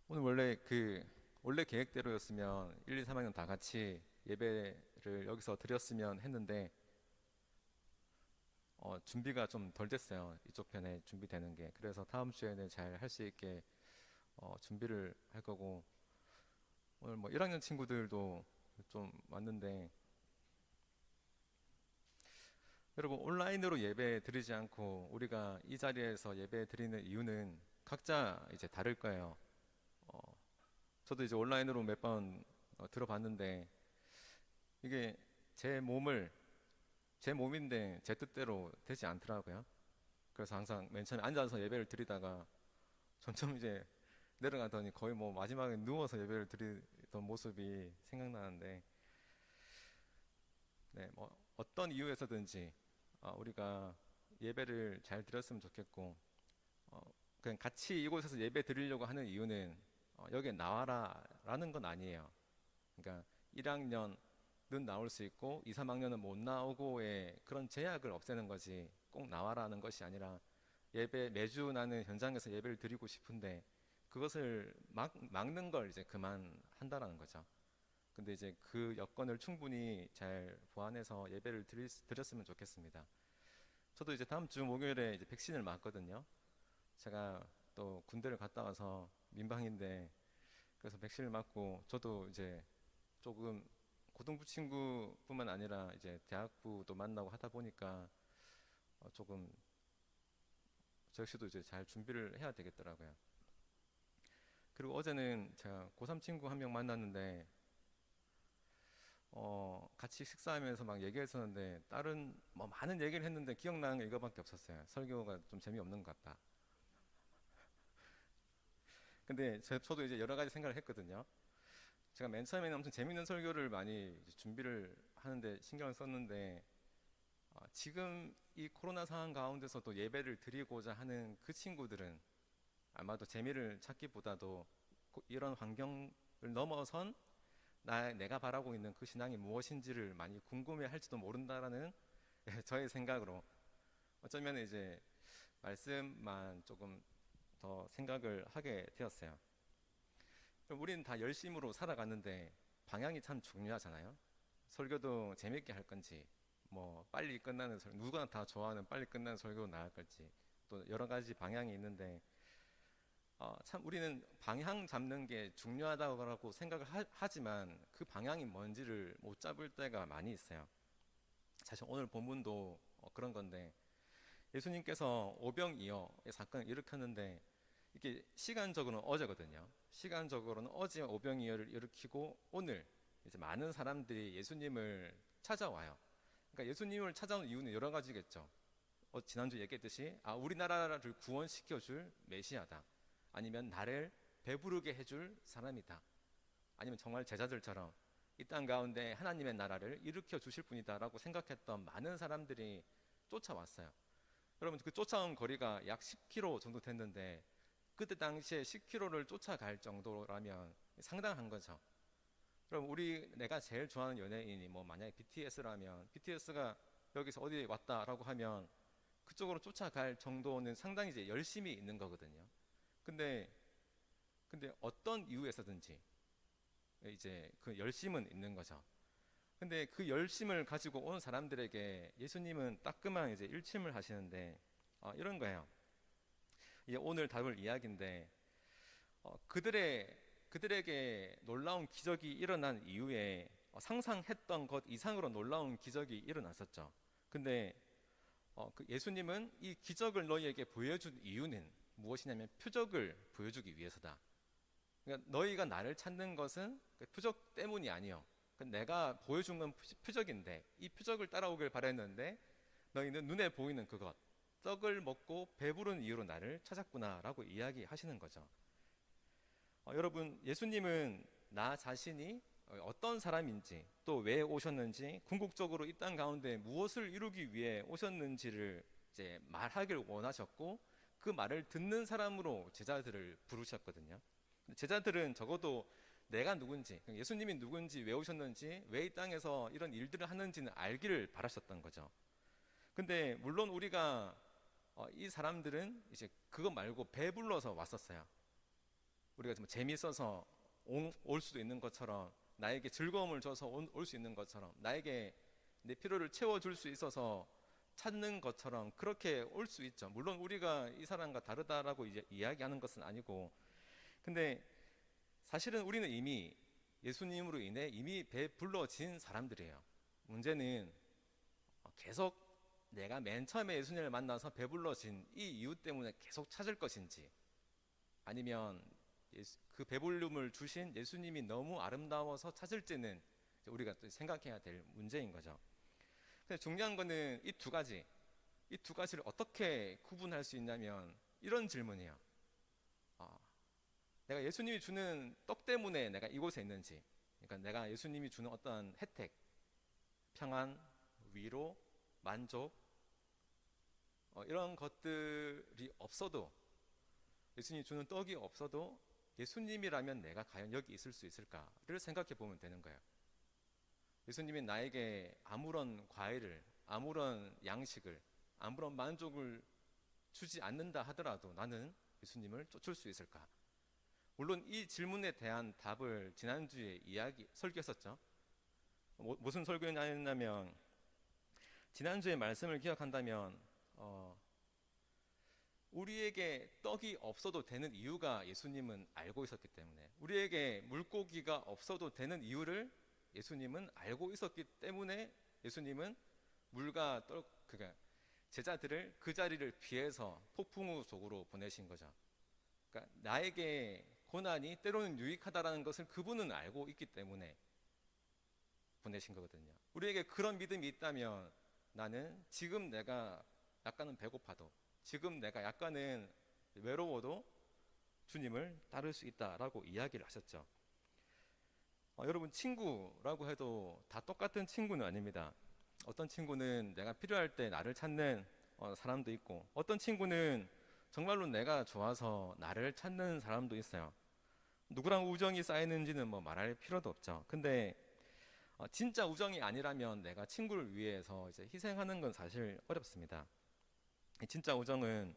오늘 원래 계획대로였으면 1, 2, 3학년 다 같이 예배를 여기서 드렸으면 했는데 준비가 좀 덜 됐어요. 이쪽 편에 준비되는 게. 그래서 다음 주에는 잘 할 수 있게 준비를 할 거고 오늘 뭐 1학년 친구들도 좀 왔는데 여러분 온라인으로 예배 드리지 않고 우리가 이 자리에서 예배 드리는 이유는 각자 이제 다를 거예요. 어, 저도 이제 온라인으로 몇 번 들어봤는데 이게 제 몸을 제 몸인데 제 뜻대로 되지 않더라고요. 그래서 항상 맨 처음에 앉아서 예배를 드리다가 점점 이제 내려가더니 거의 뭐 마지막에 누워서 예배를 드리던 모습이 생각나는데, 네, 뭐 어떤 이유에서든지 우리가 예배를 잘 드렸으면 좋겠고, 어, 그냥 같이 이곳에서 예배 드리려고 하는 이유는 여기에 나와라라는 건 아니에요. 그러니까 1학년은 나올 수 있고 2, 3학년은 못 나오고의 그런 제약을 없애는 거지 꼭 나와라는 것이 아니라 예배 매주 나는 현장에서 예배를 드리고 싶은데 그것을 막는 걸 이제 그만한다라는 거죠. 근데 이제 그 여건을 충분히 잘 보완해서 예배를 드렸으면 좋겠습니다. 저도 이제 다음 주 목요일에 이제 백신을 맞거든요. 제가 또 군대를 갔다 와서 민방인데 그래서 백신을 맞고 저도 이제 조금 고등부 친구뿐만 아니라 이제 대학부도 만나고 하다 보니까 조금 저 역시도 이제 잘 준비를 해야 되겠더라고요. 그리고 어제는 제가 고3 친구 한 명 만났는데 같이 식사하면서 막 얘기했었는데 다른 뭐 많은 얘기를 했는데 기억나는 게 이거밖에 없었어요. 설교가 좀 재미없는 것 같다. 근데 저도 이제 여러 가지 생각을 했거든요. 제가 맨 처음에는 엄청 재밌는 설교를 많이 이제 준비를 하는데 신경을 썼는데 지금 이 코로나 상황 가운데서도 예배를 드리고자 하는 그 친구들은 아마도 재미를 찾기보다도 이런 환경을 넘어선 내가 바라고 있는 그 신앙이 무엇인지를 많이 궁금해 할지도 모른다라는 저의 생각으로 어쩌면 이제 말씀만 조금 더 생각을 하게 되었어요. 그럼 우리는 다 열심으로 살아가는데 방향이 참 중요하잖아요. 설교도 재밌게 할 건지, 뭐 빨리 끝나는 누가 다 좋아하는 빨리 끝나는 설교로 나갈 걸지, 또 여러 가지 방향이 있는데 참 우리는 방향 잡는 게 중요하다고 생각을 하지만 그 방향이 뭔지를 못 잡을 때가 많이 있어요. 사실 오늘 본문도 그런 건데 예수님께서 오병이어의 사건을 일으켰는데 이게 시간적으로는 어제거든요. 시간적으로는 어제 오병이어를 일으키고 오늘 이제 많은 사람들이 예수님을 찾아와요. 그러니까 예수님을 찾아온 이유는 여러 가지겠죠. 지난주 얘기했듯이 우리나라를 구원시켜 줄 메시아다. 아니면 나를 배부르게 해줄 사람이다. 아니면 정말 제자들처럼 이 땅 가운데 하나님의 나라를 일으켜 주실 분이다라고 생각했던 많은 사람들이 쫓아왔어요. 여러분 그 쫓아온 거리가 약 10km 정도 됐는데 그때 당시에 10km를 쫓아갈 정도라면 상당한 거죠. 그럼 내가 제일 좋아하는 연예인이 뭐 만약에 BTS라면 BTS가 여기서 어디 왔다라고 하면 그쪽으로 쫓아갈 정도는 상당히 이제 열심히 있는 거거든요. 근데 어떤 이유에서든지 이제 그 열심은 있는 거죠. 근데 그 열심을 가지고 온 사람들에게 예수님은 따끔한 이제 일침을 하시는데 이런 거예요. 이게 오늘 다룰 이야기인데 그들에게 놀라운 기적이 일어난 이후에 상상했던 것 이상으로 놀라운 기적이 일어났었죠. 근데 그 예수님은 이 기적을 너희에게 보여준 이유는 무엇이냐면 표적을 보여주기 위해서다. 그러니까 너희가 나를 찾는 것은 그 표적 때문이 아니요. 내가 보여준 건 표적인데 이 표적을 따라오길 바랬는데 너희는 눈에 보이는 그것 떡을 먹고 배부른 이유로 나를 찾았구나라고 이야기하시는 거죠. 여러분 예수님은 나 자신이 어떤 사람인지 또 왜 오셨는지 궁극적으로 이 땅 가운데 무엇을 이루기 위해 오셨는지를 이제 말하길 원하셨고 그 말을 듣는 사람으로 제자들을 부르셨거든요. 제자들은 적어도 내가 누군지 예수님이 누군지 왜 오셨는지 왜 이 땅에서 이런 일들을 하는지는 알기를 바라셨던 거죠. 근데 물론 우리가 이 사람들은 이제 그거 말고 배불러서 왔었어요. 우리가 좀 재밌어서 올 수도 있는 것처럼, 나에게 즐거움을 줘서 올 수 있는 것처럼, 나에게 내 필요를 채워줄 수 있어서 찾는 것처럼 그렇게 올 수 있죠. 물론 우리가 이 사람과 다르다라고 이제 이야기하는 것은 아니고, 근데 사실은 우리는 이미 예수님으로 인해 이미 배불러진 사람들이에요. 문제는 계속 내가 맨 처음에 예수님을 만나서 배불러진 이 이유 때문에 계속 찾을 것인지, 아니면 그 배불름을 주신 예수님이 너무 아름다워서 찾을지는 우리가 또 생각해야 될 문제인 거죠. 근데 중요한 거는 이 두 가지를 어떻게 구분할 수 있냐면 이런 질문이에요. 내가 예수님이 주는 떡 때문에 내가 이곳에 있는지, 그러니까 내가 예수님이 주는 어떤 혜택, 평안, 위로, 만족, 이런 것들이 없어도, 예수님이 주는 떡이 없어도 예수님이라면 내가 과연 여기 있을 수 있을까를 생각해 보면 되는 거예요. 예수님이 나에게 아무런 과외를, 아무런 양식을, 아무런 만족을 주지 않는다 하더라도 나는 예수님을 쫓을 수 있을까? 물론 이 질문에 대한 답을 지난주에 설교했었죠. 무슨 설교였냐면, 지난주에 말씀을 기억한다면 우리에게 떡이 없어도 되는 이유가 예수님은 알고 있었기 때문에, 우리에게 물고기가 없어도 되는 이유를 예수님은 알고 있었기 때문에, 예수님은 물과 그러니까 제자들을 그 자리를 피해서 폭풍우 속으로 보내신 거죠. 그러니까 나에게 고난이 때로는 유익하다라는 것을 그분은 알고 있기 때문에 보내신 거거든요. 우리에게 그런 믿음이 있다면 나는 지금 내가 약간은 배고파도, 지금 내가 약간은 외로워도 주님을 따를 수 있다라고 이야기를 하셨죠. 여러분, 친구라고 해도 다 똑같은 친구는 아닙니다. 어떤 친구는 내가 필요할 때 나를 찾는 사람도 있고, 어떤 친구는 정말로 내가 좋아서 나를 찾는 사람도 있어요. 누구랑 우정이 쌓이는지는 뭐 말할 필요도 없죠. 근데 진짜 우정이 아니라면 내가 친구를 위해서 이제 희생하는 건 사실 어렵습니다. 진짜 우정은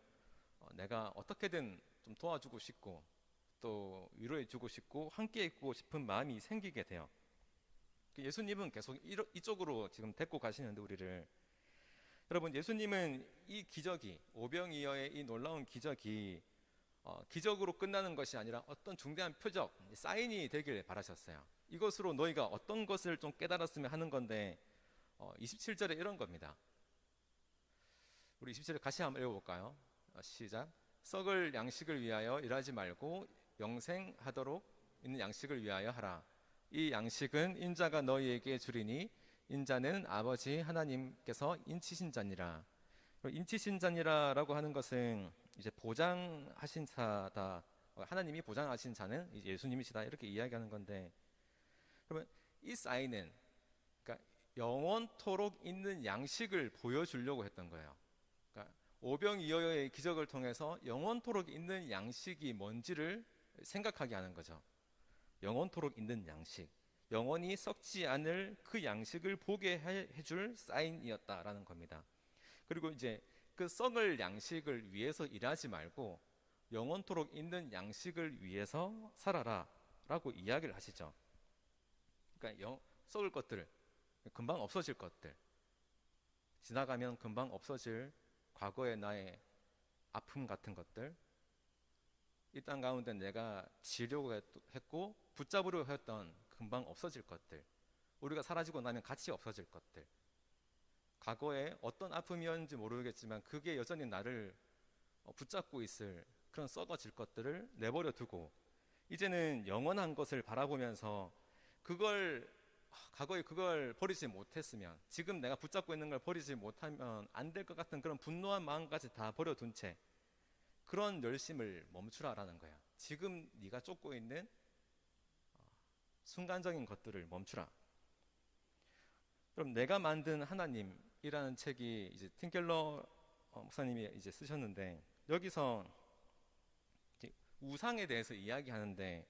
내가 어떻게든 좀 도와주고 싶고 또 위로해주고 싶고 함께 있고 싶은 마음이 생기게 돼요. 예수님은 계속 이쪽으로 지금 데리고 가시는데, 우리를, 여러분, 예수님은 이 기적이, 오병이어의 이 놀라운 기적이 기적으로 끝나는 것이 아니라 어떤 중대한 표적, 사인이 되길 바라셨어요. 이것으로 너희가 어떤 것을 좀 깨달았으면 하는 건데, 27절에 이런 겁니다. 우리 27절 같이 한번 읽어볼까요? 시작. 썩을 양식을 위하여 일하지 말고 영생하도록 있는 양식을 위하여 하라. 이 양식은 인자가 너희에게 주리니 인자는 아버지 하나님께서 인치신 자니라. 인치신 자니라라고 하는 것은 이제 보장하신 자다, 하나님이 보장하신 자는 이제 예수님이시다, 이렇게 이야기하는 건데, 그러면 이 사인은, 그러니까 영원토록 있는 양식을 보여주려고 했던 거예요. 그러니까 오병이어의 기적을 통해서 영원토록 있는 양식이 뭔지를 생각하게 하는 거죠. 영원토록 있는 양식, 영원히 썩지 않을 그 양식을 보게 해줄 사인이었다라는 겁니다. 그리고 이제 그 썩을 양식을 위해서 일하지 말고 영원토록 있는 양식을 위해서 살아라 라고 이야기를 하시죠. 그러니까 썩을 것들, 금방 없어질 것들, 지나가면 금방 없어질 과거의 나의 아픔 같은 것들, 이 땅 가운데 내가 지려고 했고 붙잡으려고 했던 금방 없어질 것들, 우리가 사라지고 나면 같이 없어질 것들, 과거에 어떤 아픔이었는지 모르겠지만 그게 여전히 나를 붙잡고 있을 그런 썩어질 것들을 내버려 두고, 이제는 영원한 것을 바라보면서 과거에 그걸 버리지 못했으면, 지금 내가 붙잡고 있는 걸 버리지 못하면 안 될 것 같은 그런 분노한 마음까지 다 버려둔 채 그런 열심을 멈추라라는 거야. 지금 네가 쫓고 있는 순간적인 것들을 멈추라. 그럼 내가 만든 하나님이라는 책이 이제 팀켈러 목사님이 이제 쓰셨는데, 여기서 이제 우상에 대해서 이야기하는데,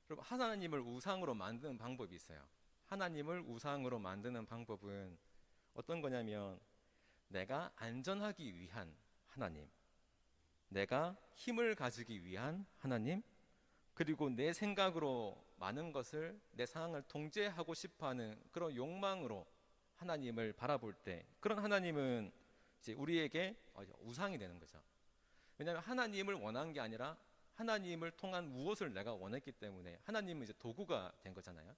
그럼 하나님을 우상으로 만드는 방법이 있어요. 하나님을 우상으로 만드는 방법은 어떤 거냐면, 내가 안전하기 위한 하나님, 내가 힘을 가지기 위한 하나님, 그리고 내 생각으로 많은 것을, 내 상황을 통제하고 싶어하는 그런 욕망으로 하나님을 바라볼 때, 그런 하나님은 이제 우리에게 우상이 되는 거죠. 왜냐하면 하나님을 원한 게 아니라 하나님을 통한 무엇을 내가 원했기 때문에 하나님은 이제 도구가 된 거잖아요.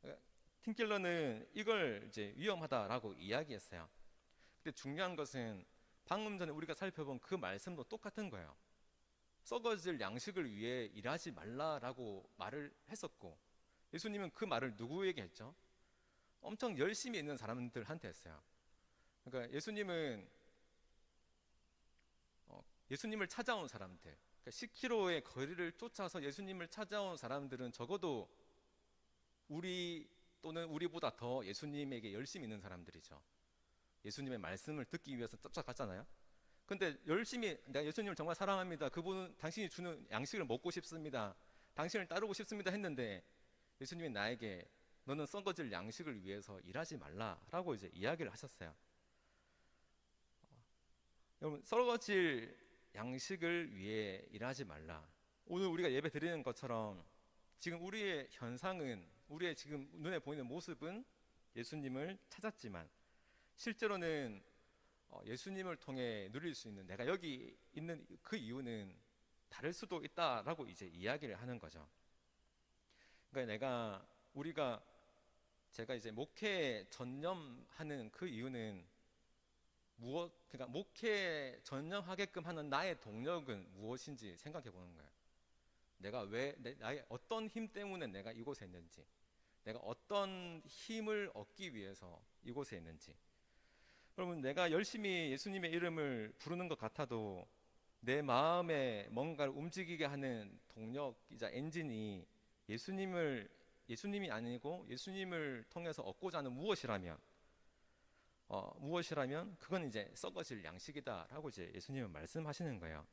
그러니까 팀킬러는 이걸 이제 위험하다라고 이야기했어요. 근데 중요한 것은 방금 전에 우리가 살펴본 그 말씀도 똑같은 거예요. 썩어질 양식을 위해 일하지 말라라고 말을 했었고, 예수님은 그 말을 누구에게 했죠? 엄청 열심히 있는 사람들한테 했어요. 그러니까 예수님을 찾아온 사람들, 그러니까 10km의 거리를 쫓아서 예수님을 찾아온 사람들은 적어도 우리 또는 우리보다 더 예수님에게 열심히 있는 사람들이죠. 예수님의 말씀을 듣기 위해서 쫓아갔잖아요. 근데 열심히 내가 예수님을 정말 사랑합니다. 그분은 당신이 주는 양식을 먹고 싶습니다. 당신을 따르고 싶습니다 했는데 예수님이 나에게 너는 썩어질 양식을 위해서 일하지 말라라고 이제 이야기를 하셨어요. 여러분, 썩어질 양식을 위해 일하지 말라. 오늘 우리가 예배 드리는 것처럼 지금 우리의 현상은, 우리의 지금 눈에 보이는 모습은 예수님을 찾았지만 실제로는 예수님을 통해 누릴 수 있는, 내가 여기 있는 그 이유는 다를 수도 있다라고 이제 이야기를 하는 거죠. 그러니까 제가 이제 목회에 전념하는 그 이유는 그러니까 목회에 전념하게끔 하는 나의 동력은 무엇인지 생각해 보는 거예요. 내가 나의 어떤 힘 때문에 내가 이곳에 있는지, 내가 어떤 힘을 얻기 위해서 이곳에 있는지. 여러분, 내가 열심히 예수님의 이름을 부르는 것 같아도 내 마음에 뭔가를 움직이게 하는 동력이자 엔진이 예수님이 아니고 예수님을 통해서 얻고자 하는 무엇이라면 그건 이제 썩어질 양식이다라고 이제 예수님은 말씀하시는 거예요.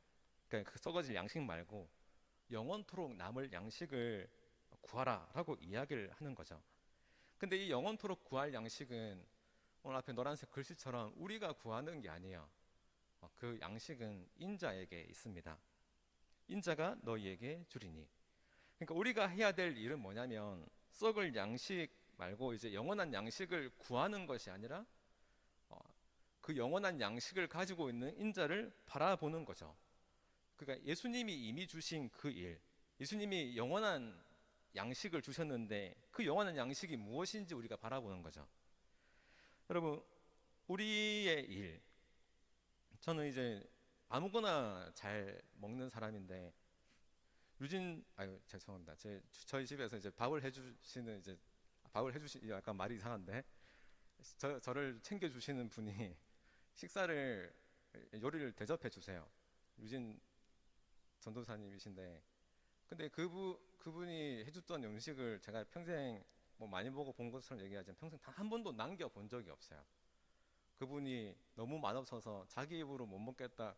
그러니까 그 썩어질 양식 말고 영원토록 남을 양식을 구하라라고 이야기를 하는 거죠. 근데 이 영원토록 구할 양식은 오늘 앞에 노란색 글씨처럼 우리가 구하는 게 아니에요. 그 양식은 인자에게 있습니다. 인자가 너희에게 주리니. 그러니까 우리가 해야 될 일은 뭐냐면 썩을 양식 말고 이제 영원한 양식을 구하는 것이 아니라 그 영원한 양식을 가지고 있는 인자를 바라보는 거죠. 그러니까 예수님이 이미 주신 그 일, 예수님이 영원한 양식을 주셨는데 그 영원한 양식이 무엇인지 우리가 바라보는 거죠. 여러분, 우리의 일, 저는 이제 아무거나 잘 먹는 사람인데 죄송합니다. 저희 집에서 이제 밥을 해주시 약간 말이 이상한데 저를 챙겨주시는 분이 요리를 대접해 주세요. 유진 전도사님이신데, 근데 그분이 해줬던 음식을 제가 평생 뭐 많이 보고 본 것처럼 얘기하지만 평생 단 한 번도 남겨 본 적이 없어요. 그분이 너무 맛없어서 자기 입으로 못 먹겠다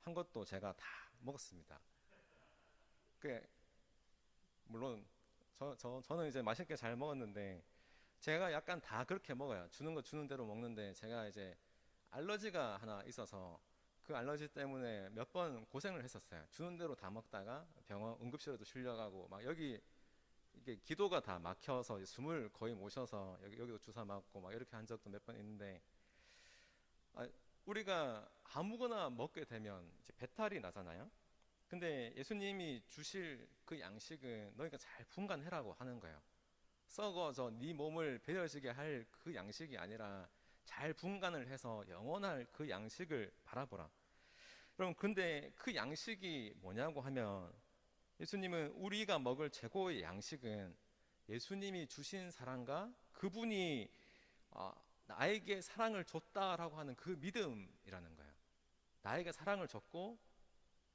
한 것도 제가 다 먹었습니다. 물론 저는 이제 맛있게 잘 먹었는데 제가 약간 다 그렇게 먹어요. 주는 거 주는 대로 먹는데 제가 이제 알러지가 하나 있어서 그 알러지 때문에 몇 번 고생을 했었어요. 주는 대로 다 먹다가 병원 응급실에도 실려가고 막 여기 이게 기도가 다 막혀서 숨을 거의 못 쉬어서 여기도 주사 맞고 막 이렇게 한 적도 몇 번 있는데, 우리가 아무거나 먹게 되면 이제 배탈이 나잖아요. 근데 예수님이 주실 그 양식은 너희가 잘 분간해라고 하는 거예요. 썩어져 네 몸을 베어지게 할 그 양식이 아니라 잘 분간을 해서 영원할 그 양식을 바라보라. 여러분, 근데 그 양식이 뭐냐고 하면 예수님은 우리가 먹을 최고의 양식은 예수님이 주신 사랑과 그분이 나에게 사랑을 줬다라고 하는 그 믿음이라는 거예요. 나에게 사랑을 줬고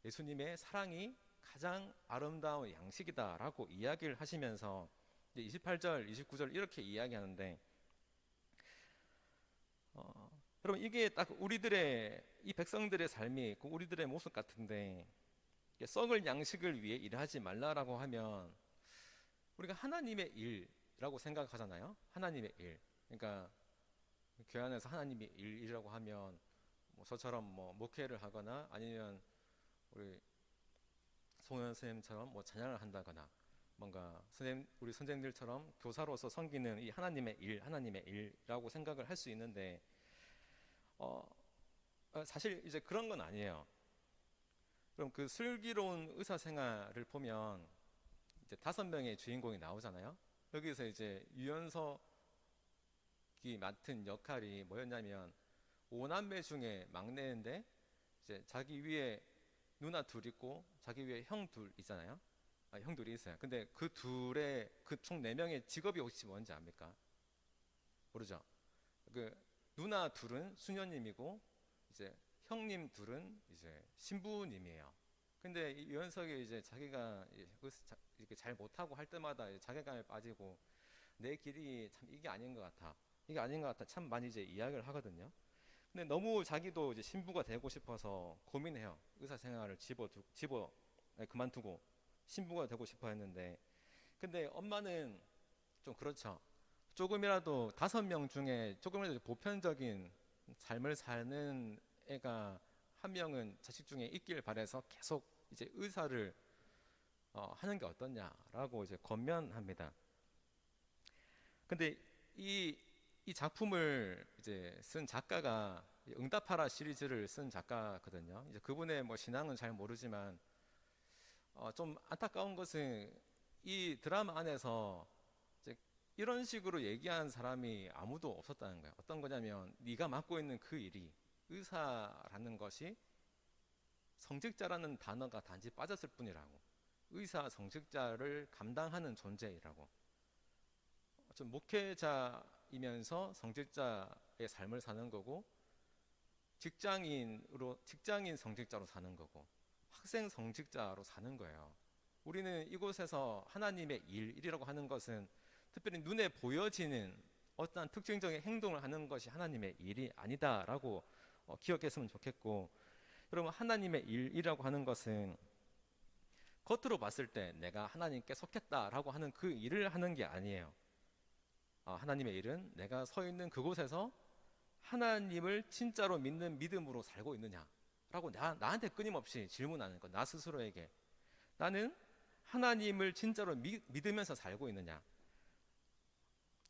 예수님의 사랑이 가장 아름다운 양식이다라고 이야기를 하시면서 28절, 29절 이렇게 이야기하는데, 여러분, 이게 딱 이 백성들의 삶이 우리들의 모습 같은데, 썩을 양식을 위해 일하지 말라라고 하면 우리가 하나님의 일이라고 생각하잖아요. 하나님의 일. 그러니까 교회 안에서 하나님의 일이라고 하면 저처럼 목회를 하거나 아니면 우리 송현 선생님처럼 뭐 찬양을 한다거나 뭔가 우리 선생님들처럼 교사로서 섬기는 이 하나님의 일이라고 생각을 할 수 있는데 어, 사실 이제 그런 건 아니에요. 그럼 그 슬기로운 의사 생활을 보면 이제 5명의 주인공이 나오잖아요. 여기서 이제 유연석이 맡은 역할이 뭐였냐면 오남매 중에 막내인데 이제 자기 위에 누나 둘 있고 자기 위에 형 둘 있잖아요. 형 둘이 있어요. 근데 그 둘의 그 총 4명의 직업이 혹시 뭔지 압니까? 모르죠. 그 누나 둘은 수녀님이고 이제 형님 둘은 이제 신부님이에요. 근데 이 유연석이 이제 자기가 이렇게 잘 못하고 할 때마다 이제 자괴감에 빠지고 내 길이 참 이게 아닌 것 같아. 이게 아닌 것 같아. 참 많이 이제 이야기를 하거든요. 근데 너무 자기도 이제 신부가 되고 싶어서 고민해요. 의사 생활을 그만두고 신부가 되고 싶어 했는데, 근데 엄마는 좀 그렇죠. 조금이라도 5명 중에 조금이라도 보편적인 삶을 사는 애가 한 명은 자식 중에 있길 바래서 계속 이제 의사를 하는 게 어떠냐라고 이제 권면합니다. 근데 이 작품을 이제 쓴 작가가 응답하라 시리즈를 쓴 작가거든요. 이제 그분의 뭐 신앙은 잘 모르지만 좀 안타까운 것은 이 드라마 안에서 이제 이런 식으로 얘기하는 사람이 아무도 없었다는 거예요. 어떤 거냐면 네가 맡고 있는 그 일이 의사라는 것이 성직자라는 단어가 단지 빠졌을 뿐이라고. 의사 성직자를 감당하는 존재이라고. 좀 목회자이면서 성직자의 삶을 사는 거고 직장인 성직자로 사는 거고 학생 성직자로 사는 거예요. 우리는 이곳에서 하나님의 일이라고 하는 것은 특별히 눈에 보여지는 어떠한 특징적인 행동을 하는 것이 하나님의 일이 아니다라고 기억했으면 좋겠고, 여러분 하나님의 일이라고 하는 것은 겉으로 봤을 때 내가 하나님께 속했다라고 하는 그 일을 하는 게 아니에요. 하나님의 일은 내가 서 있는 그곳에서 하나님을 진짜로 믿는 믿음으로 살고 있느냐라고 나한테 끊임없이 질문하는 것. 나 스스로에게 나는 하나님을 진짜로 믿으면서 살고 있느냐.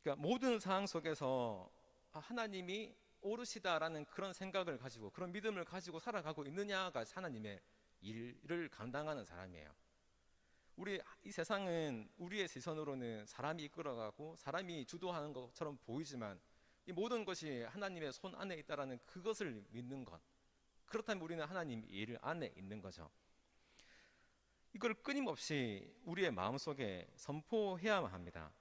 그러니까 모든 상황 속에서 하나님이 옳으시다라는 그런 생각을 가지고 그런 믿음을 가지고 살아가고 있느냐가 하나님의 일을 감당하는 사람이에요. 이 세상은 우리의 시선으로는 사람이 이끌어가고 사람이 주도하는 것처럼 보이지만 이 모든 것이 하나님의 손 안에 있다라는 그것을 믿는 것. 그렇다면 우리는 하나님 일 안에 있는 거죠. 이걸 끊임없이 우리의 마음속에 선포해야만 합니다.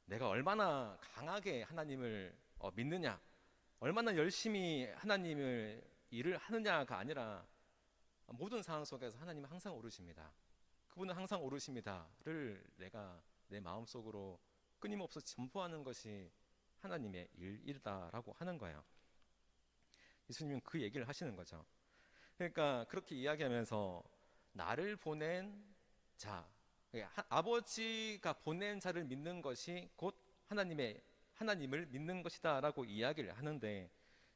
내가 얼마나 강하게 하나님을 믿느냐, 얼마나 열심히 하나님을 일을 하느냐가 아니라 모든 상황 속에서 하나님은 항상 오르십니다. 그분은 항상 오르십니다를 내가 내 마음속으로 끊임없이 전포하는 것이 하나님의 일이다라고 하는 거예요. 예수님은 그 얘기를 하시는 거죠. 그러니까 그렇게 이야기하면서 나를 보낸 자, 아버지가 보낸 자를 믿는 것이 곧 하나님을 믿는 것이다라고 이야기를 하는데,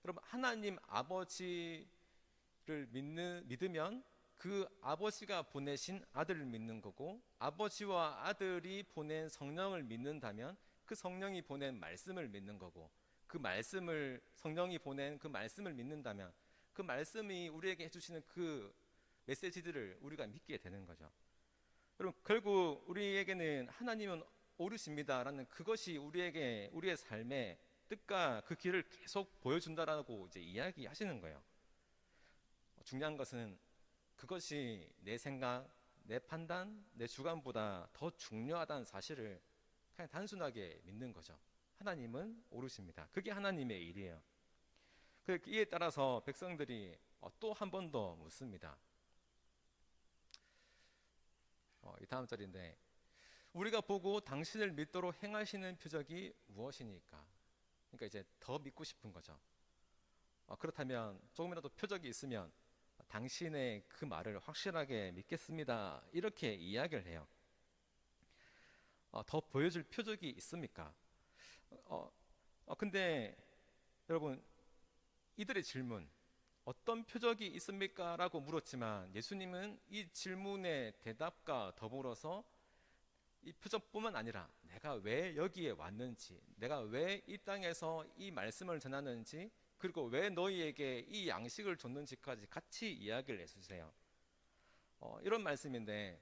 여러분 하나님 아버지를 믿으면 그 아버지가 보내신 아들을 믿는 거고, 아버지와 아들이 보낸 성령을 믿는다면 그 성령이 보낸 말씀을 믿는 거고, 성령이 보낸 그 말씀을 믿는다면 그 말씀이 우리에게 해주시는 그 메시지들을 우리가 믿게 되는 거죠. 여러분 결국 우리에게는 하나님은 옳으십니다라는 그것이 우리의 삶의 뜻과 그 길을 계속 보여준다라고 이제 이야기하시는 거예요. 중요한 것은 그것이 내 생각, 내 판단, 내 주관보다 더 중요하다는 사실을 그냥 단순하게 믿는 거죠. 하나님은 옳으십니다. 그게 하나님의 일이에요. 이에 따라서 백성들이 또 한 번 더 묻습니다. 이 다음 절인데, 우리가 보고 당신을 믿도록 행하시는 표적이 무엇이니까? 그러니까 이제 더 믿고 싶은 거죠. 그렇다면 조금이라도 표적이 있으면 당신의 그 말을 확실하게 믿겠습니다. 이렇게 이야기를 해요. 더 보여줄 표적이 있습니까? 근데 여러분 이들의 질문, 어떤 표적이 있습니까? 라고 물었지만 예수님은 이 질문의 대답과 더불어서 이 표적뿐만 아니라 내가 왜 여기에 왔는지, 내가 왜 이 땅에서 이 말씀을 전하는지, 그리고 왜 너희에게 이 양식을 줬는지까지 같이 이야기를 해주세요. 이런 말씀인데,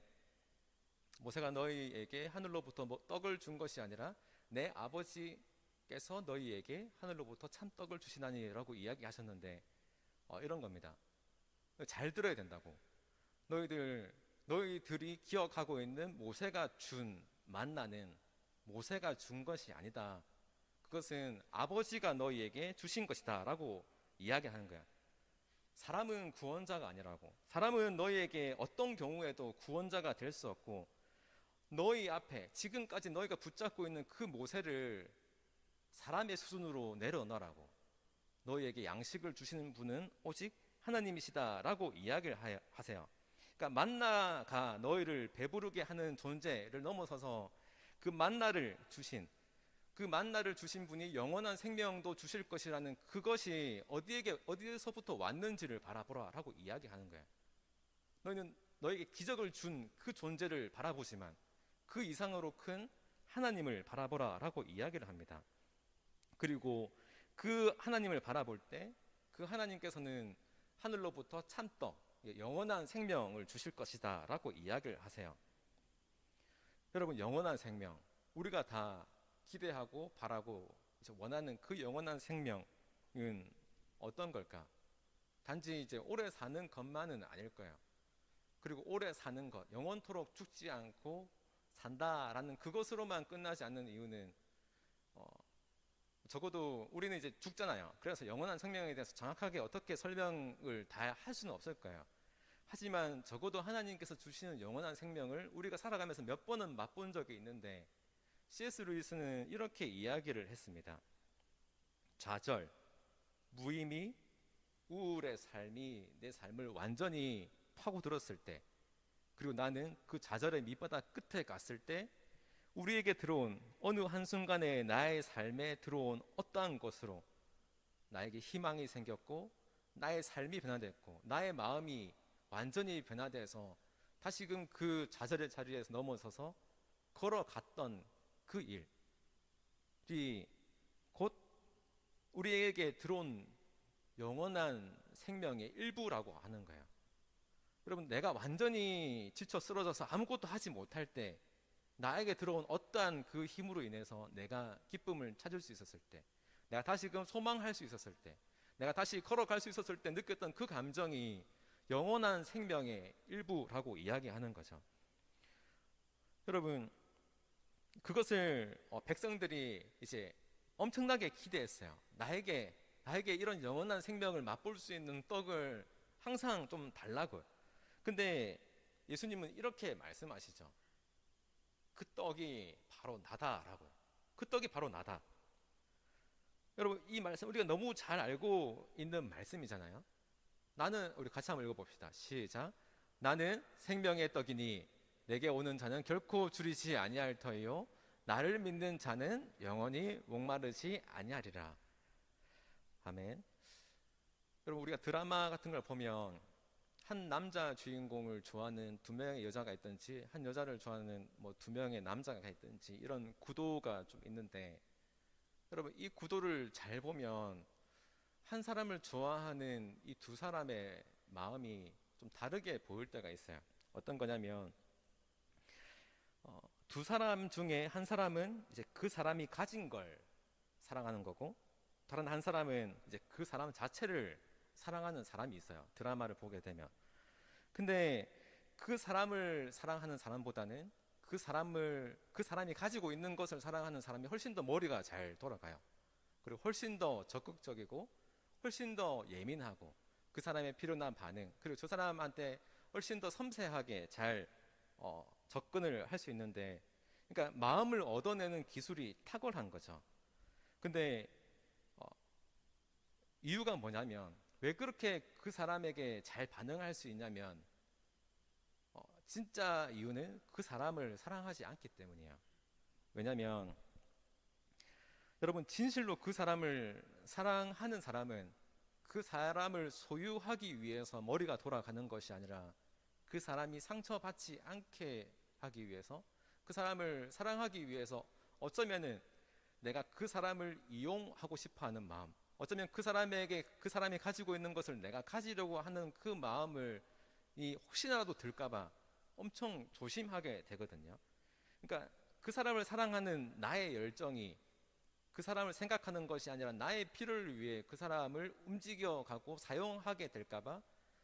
모세가 너희에게 하늘로부터 떡을 준 것이 아니라 내 아버지께서 너희에게 하늘로부터 참 떡을 주시나니라고 이야기하셨는데, 이런 겁니다. 잘 들어야 된다고. 너희들이 기억하고 있는 모세가 준 만나는 모세가 준 것이 아니다. 그것은 아버지가 너희에게 주신 것이다 라고 이야기하는 거야. 사람은 구원자가 아니라고. 사람은 너희에게 어떤 경우에도 구원자가 될 수 없고, 너희 앞에 지금까지 너희가 붙잡고 있는 그 모세를 사람의 수준으로 내려놓으라고. 너희에게 양식을 주시는 분은 오직 하나님이시다라고 이야기를 하세요. 그러니까 만나가 너희를 배부르게 하는 존재를 넘어서서 그 만나를 주신 분이 영원한 생명도 주실 것이라는 그것이 어디에서부터 왔는지를 바라보라라고 이야기하는 거예요. 너희는 너에게 기적을 준 그 존재를 바라보지만 그 이상으로 큰 하나님을 바라보라라고 이야기를 합니다. 그리고 그 하나님을 바라볼 때 그 하나님께서는 하늘로부터 참떡, 영원한 생명을 주실 것이다 라고 이야기를 하세요. 여러분, 영원한 생명, 우리가 다 기대하고 바라고 원하는 그 영원한 생명은 어떤 걸까? 단지 이제 오래 사는 것만은 아닐 거예요. 그리고 오래 사는 것, 영원토록 죽지 않고 산다라는 그것으로만 끝나지 않는 이유는 적어도 우리는 이제 죽잖아요. 그래서 영원한 생명에 대해서 정확하게 어떻게 설명을 다 할 수는 없을 거예요. 하지만 적어도 하나님께서 주시는 영원한 생명을 우리가 살아가면서 몇 번은 맛본 적이 있는데, C.S. 루이스는 이렇게 이야기를 했습니다. 좌절, 무의미, 우울의 삶이 내 삶을 완전히 파고들었을 때, 그리고 나는 그 좌절의 밑바닥 끝에 갔을 때 우리에게 들어온 어느 한순간에 나의 삶에 들어온 어떠한 것으로 나에게 희망이 생겼고, 나의 삶이 변화됐고, 나의 마음이 완전히 변화돼서 다시금 그 좌절의 자리에서 넘어서서 걸어갔던 그 일이 곧 우리에게 들어온 영원한 생명의 일부라고 하는 거예요. 여러분, 내가 완전히 지쳐 쓰러져서 아무것도 하지 못할 때, 나에게 들어온 어떠한 그 힘으로 인해서 내가 기쁨을 찾을 수 있었을 때, 내가 다시금 소망할 수 있었을 때, 내가 다시 걸어갈 수 있었을 때 느꼈던 그 감정이 영원한 생명의 일부라고 이야기하는 거죠. 여러분, 그것을 백성들이 이제 엄청나게 기대했어요. 나에게 이런 영원한 생명을 맛볼 수 있는 떡을 항상 좀 달라고. 근데 예수님은 이렇게 말씀하시죠. 그 떡이 바로 나다라고. 그 떡이 바로 나다. 여러분, 이 말씀 우리가 너무 잘 알고 있는 말씀이잖아요. 우리 같이 한번 읽어봅시다. 시작. 나는 생명의 떡이니 내게 오는 자는 결코 줄이지 아니할 터이요 나를 믿는 자는 영원히 목마르지 아니하리라. 아멘. 여러분, 우리가 드라마 같은 걸 보면 한 남자 주인공을 좋아하는 두 명의 여자가 있든지, 한 여자를 좋아하는 두 명의 남자가 있든지, 이런 구도가 좀 있는데, 여러분, 이 구도를 잘 보면 한 사람을 좋아하는 이 두 사람의 마음이 좀 다르게 보일 때가 있어요. 어떤 거냐면, 두 사람 중에 한 사람은 이제 그 사람이 가진 걸 사랑하는 거고, 다른 한 사람은 이제 그 사람 자체를 사랑하는 사람이 있어요. 드라마를 보게 되면. 근데 그 사람을 사랑하는 사람보다는 그 사람이 가지고 있는 것을 사랑하는 사람이 훨씬 더 머리가 잘 돌아가요. 그리고 훨씬 더 적극적이고 훨씬 더 예민하고, 그 사람의 필요한 반응, 그리고 저 사람한테 훨씬 더 섬세하게 잘 접근을 할 수 있는데, 그러니까 마음을 얻어내는 기술이 탁월한 거죠. 근데 이유가 뭐냐면, 왜 그렇게 그 사람에게 잘 반응할 수 있냐면, 진짜 이유는 그 사람을 사랑하지 않기 때문이에요. 왜냐면 여러분, 진실로 그 사람을 사랑하는 사람은 그 사람을 소유하기 위해서 머리가 돌아가는 것이 아니라 그 사람이 상처받지 않게 하기 위해서, 그 사람을 사랑하기 위해서, 어쩌면은 내가 그 사람을 이용하고 싶어 하는 마음, 어쩌면 그 사람에게 그 사람이 가지고 있는 것을 내가 가지려고 하는 그 마음을 이 혹시나라도 들까봐 엄청 조심하게 되거든요. 그러니까 그 사람을 사랑하는 나의 열정이 그 사람을 생각하는 것이 아니라 나의 필요를 위해 그 사람을 움직여가고 사용하게 될까봐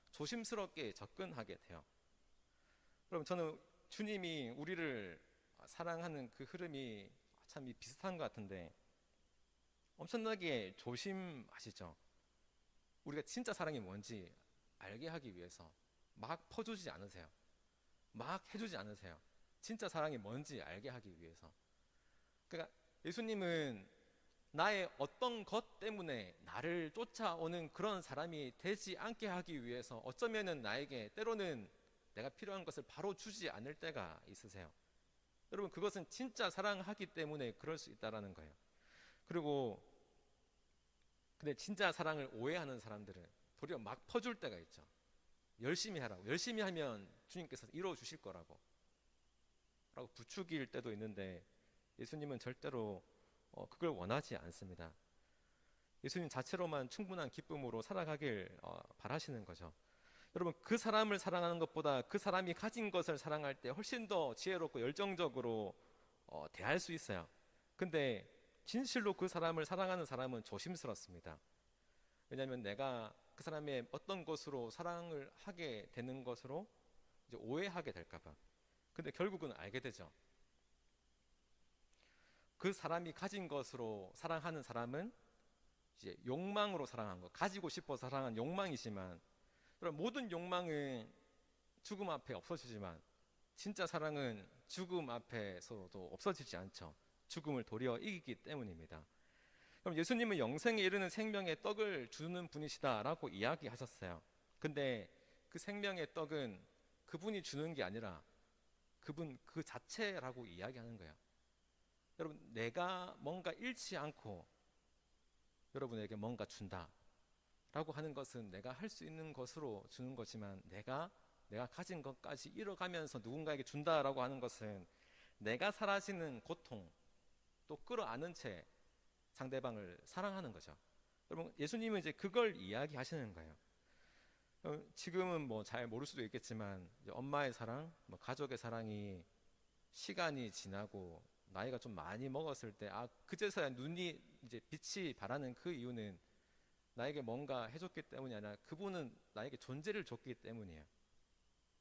조심스럽게 접근하게 돼요. 그럼 저는 주님이 우리를 사랑하는 그 흐름이 참 비슷한 것 같은데, 엄청나게 조심하시죠. 우리가 진짜 사랑이 뭔지 알게 하기 위해서 막 퍼주지 않으세요. 막 해주지 않으세요. 진짜 사랑이 뭔지 알게 하기 위해서. 그러니까 예수님은 나의 어떤 것 때문에 나를 쫓아오는 그런 사람이 되지 않게 하기 위해서 어쩌면은 나에게 때로는 내가 필요한 것을 바로 주지 않을 때가 있으세요. 여러분, 그것은 진짜 사랑하기 때문에 그럴 수 있다라는 거예요. 그리고 근데 진짜 사랑을 오해하는 사람들은 도리어 막 퍼줄 때가 있죠. 열심히 하라고, 열심히 하면 주님께서 이루어 주실 거라고 라고 부추길 때도 있는데, 예수님은 절대로 그걸 원하지 않습니다. 예수님 자체로만 충분한 기쁨으로 살아가길 바라시는 거죠. 여러분, 그 사람을 사랑하는 것보다 그 사람이 가진 것을 사랑할 때 훨씬 더 지혜롭고 열정적으로 대할 수 있어요. 근데 진실로 그 사람을 사랑하는 사람은 조심스럽습니다. 왜냐하면 내가 그 사람의 어떤 것으로 사랑을 하게 되는 것으로 이제 오해하게 될까봐. 근데 결국은 알게 되죠. 그 사람이 가진 것으로 사랑하는 사람은 이제 욕망으로 사랑한 거, 가지고 싶어 사랑한 욕망이지만, 그럼 모든 욕망은 죽음 앞에 없어지지만 진짜 사랑은 죽음 앞에서도 없어지지 않죠. 죽음을 도리어 이기기 때문입니다. 그럼 예수님은 영생에 이르는 생명의 떡을 주는 분이시다라고 이야기하셨어요. 근데 그 생명의 떡은 그분이 주는 게 아니라 그분 그 자체라고 이야기하는 거예요. 여러분, 내가 뭔가 잃지 않고 여러분에게 뭔가 준다라고 하는 것은 내가 할 수 있는 것으로 주는 거지만, 내가 가진 것까지 잃어가면서 누군가에게 준다라고 하는 것은 내가 사라지는 고통, 또 끌어안은 채 상대방을 사랑하는 거죠. 여러분, 예수님은 이제 그걸 이야기하시는 거예요. 지금은 뭐 잘 모를 수도 있겠지만, 이제 엄마의 사랑, 뭐 가족의 사랑이 시간이 지나고 나이가 좀 많이 먹었을 때, 그제서야 눈이 이제 빛이 바라는 그 이유는 나에게 뭔가 해줬기 때문이 아니라 그분은 나에게 존재를 줬기 때문이에요.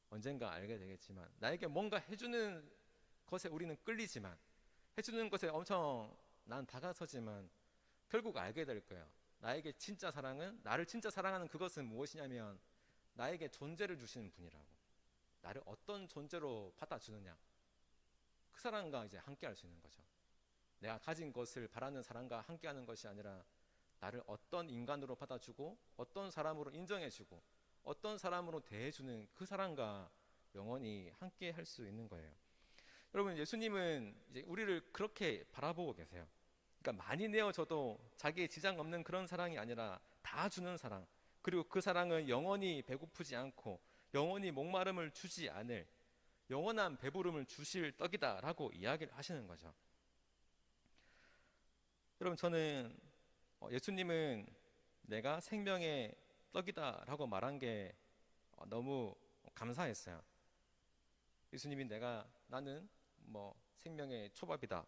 언젠가 알게 되겠지만, 나에게 뭔가 해주는 것에 우리는 끌리지만, 해주는 것에 엄청 난 다가서지만 결국 알게 될 거예요. 나에게 진짜 사랑은, 나를 진짜 사랑하는 그것은 무엇이냐면 나에게 존재를 주시는 분이라고. 나를 어떤 존재로 받아주느냐, 그 사람과 이제 함께 할 수 있는 거죠. 내가 가진 것을 바라는 사람과 함께 하는 것이 아니라 나를 어떤 인간으로 받아주고 어떤 사람으로 인정해주고 어떤 사람으로 대해주는 그 사람과 영원히 함께 할 수 있는 거예요. 여러분, 예수님은 이제 우리를 그렇게 바라보고 계세요. 그러니까 많이 내어줘도 자기의 지장 없는 그런 사랑이 아니라 다 주는 사랑, 그리고 그 사랑은 영원히 배고프지 않고 영원히 목마름을 주지 않을 영원한 배부름을 주실 떡이다라고 이야기를 하시는 거죠. 여러분, 저는 예수님은 내가 생명의 떡이다라고 말한 게 너무 감사했어요. 예수님이 나는 뭐 생명의 초밥이다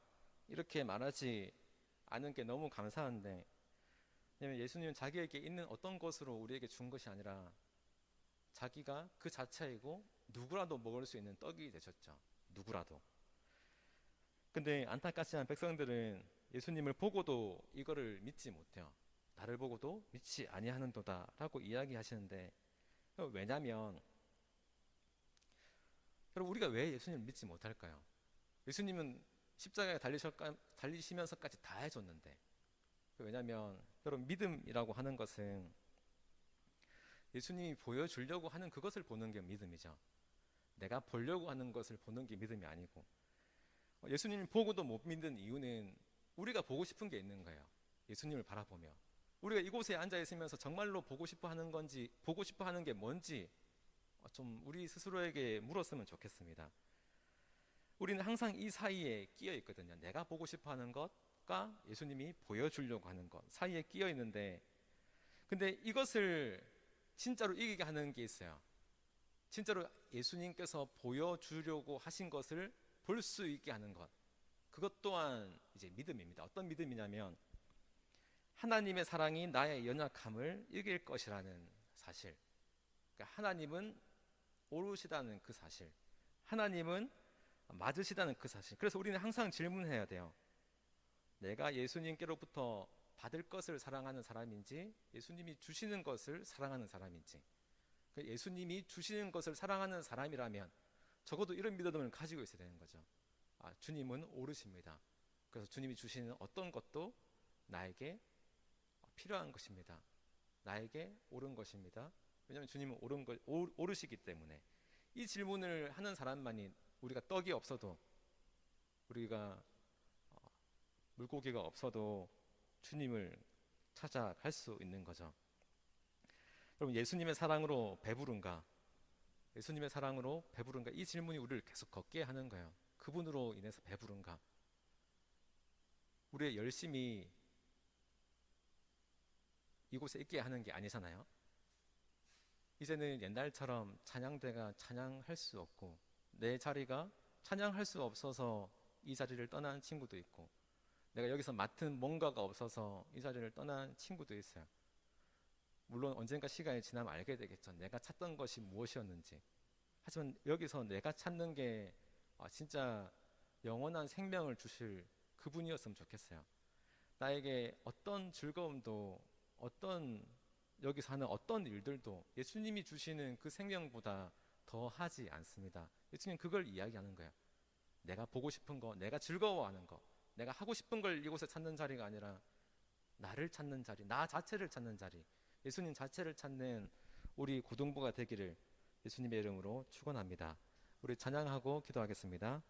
이렇게 말하지 않은 게 너무 감사한데, 왜냐면 예수님은 자기에게 있는 어떤 것으로 우리에게 준 것이 아니라 자기가 그 자체이고 누구라도 먹을 수 있는 떡이 되셨죠. 누구라도. 근데 안타깝지만 백성들은 예수님을 보고도 이거를 믿지 못해요. 나를 보고도 믿지 아니하는도다 라고 이야기하시는데, 왜냐면 여러분, 우리가 왜 예수님을 믿지 못할까요? 예수님은 십자가에 달리시면서까지 다 해줬는데. 왜냐면 여러분, 믿음이라고 하는 것은 예수님이 보여주려고 하는 그것을 보는 게 믿음이죠. 내가 보려고 하는 것을 보는 게 믿음이 아니고, 예수님을 보고도 못 믿는 이유는 우리가 보고 싶은 게 있는 거예요. 예수님을 바라보며 우리가 이곳에 앉아 있으면서 정말로 보고 싶어 하는 건지, 보고 싶어 하는 게 뭔지 좀 우리 스스로에게 물었으면 좋겠습니다. 우리는 항상 이 사이에 끼어 있거든요. 내가 보고 싶어 하는 것과 예수님이 보여주려고 하는 것 사이에 끼어 있는데, 근데 이것을 진짜로 이기게 하는 게 있어요. 진짜로 예수님께서 보여주려고 하신 것을 볼 수 있게 하는 것. 그것 또한 이제 믿음입니다. 어떤 믿음이냐면 하나님의 사랑이 나의 연약함을 이길 것이라는 사실. 그러니까 하나님은 오르시다는 그 사실. 하나님은 맞으시다는 그 사실. 그래서 우리는 항상 질문해야 돼요. 내가 예수님께로부터 받을 것을 사랑하는 사람인지, 예수님이 주시는 것을 사랑하는 사람인지. 예수님이 주시는 것을 사랑하는 사람이라면 적어도 이런 믿음을 가지고 있어야 되는 거죠. 주님은 오르십니다. 그래서 주님이 주시는 어떤 것도 나에게 필요한 것입니다. 나에게 옳은 것입니다. 왜냐하면 주님은 오르시기 때문에. 이 질문을 하는 사람만이, 우리가 떡이 없어도, 우리가 물고기가 없어도 주님을 찾아갈 수 있는 거죠. 여러분, 예수님의 사랑으로 배부른가? 예수님의 사랑으로 배부른가? 이 질문이 우리를 계속 걷게 하는 거예요. 그분으로 인해서 배부른가? 우리의 열심이 이곳에 있게 하는 게 아니잖아요. 이제는 옛날처럼 찬양대가 찬양할 수 없고, 내 자리가 찬양할 수 없어서 이 자리를 떠난 친구도 있고, 내가 여기서 맡은 뭔가가 없어서 이 자리를 떠난 친구도 있어요. 물론 언젠가 시간이 지나면 알게 되겠죠. 내가 찾던 것이 무엇이었는지. 하지만 여기서 내가 찾는 게 진짜 영원한 생명을 주실 그분이었으면 좋겠어요. 나에게 어떤 즐거움도, 여기서 하는 어떤 일들도 예수님이 주시는 그 생명보다 더 하지 않습니다. 예수님 그걸 이야기하는 거예요. 내가 보고 싶은 거, 내가 즐거워하는 거, 내가 하고 싶은 걸 이곳에 찾는 자리가 아니라 나를 찾는 자리, 나 자체를 찾는 자리, 예수님 자체를 찾는 우리 고등부가 되기를 예수님의 이름으로 축원합니다. 우리 찬양하고 기도하겠습니다.